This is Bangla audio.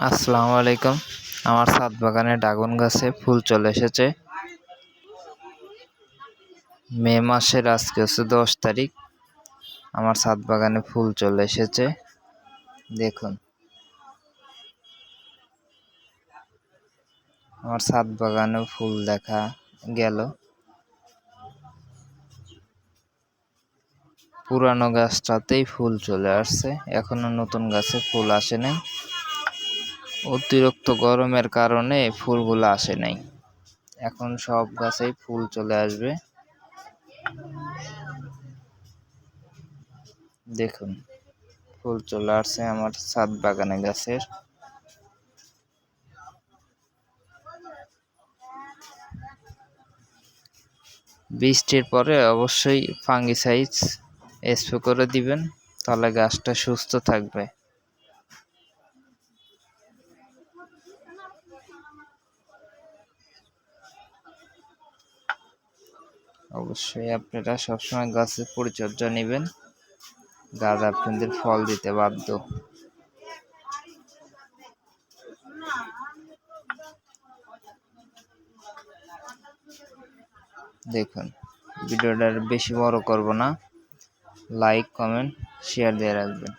আসসালামু আলাইকুম। আমার ছাদ বাগানে ড্রাগন গাছে ফুল চলে এসেছে। মে মাসের আজকে হচ্ছে 10 তারিখ। আমার ছাদ বাগানে ফুল চলে এসেছে, দেখুন। আমার ছাদ বাগানে ফুল দেখা গেল। পুরানো গাছটাতেই ফুল চলে আসছে, এখনো নতুন গাছে ফুল আসে নাই। অতিরিক্ত গরমের কারণে ফুলগুলো আসে নাই। এখন সব গাছেই ফুল চলে আসবে, দেখুন। ফুল চলে আসছে আমার ছাদ বাগানে গাছের। বৃষ্টির পরে অবশ্যই ফাঙ্গিসাইড স্প্রে করে দিবেন, তাহলে গাছটা সুস্থ থাকবে। অবশ্যই আপনারা সবসময় গাছের পরিচর্যা নেবেন, গাছ আপনাদের ফল দিতে বাধ্য। দেখুন, ভিডিওটা বেশি বড় করব না, লাইক কমেন্ট শেয়ার দিয়ে রাখবেন।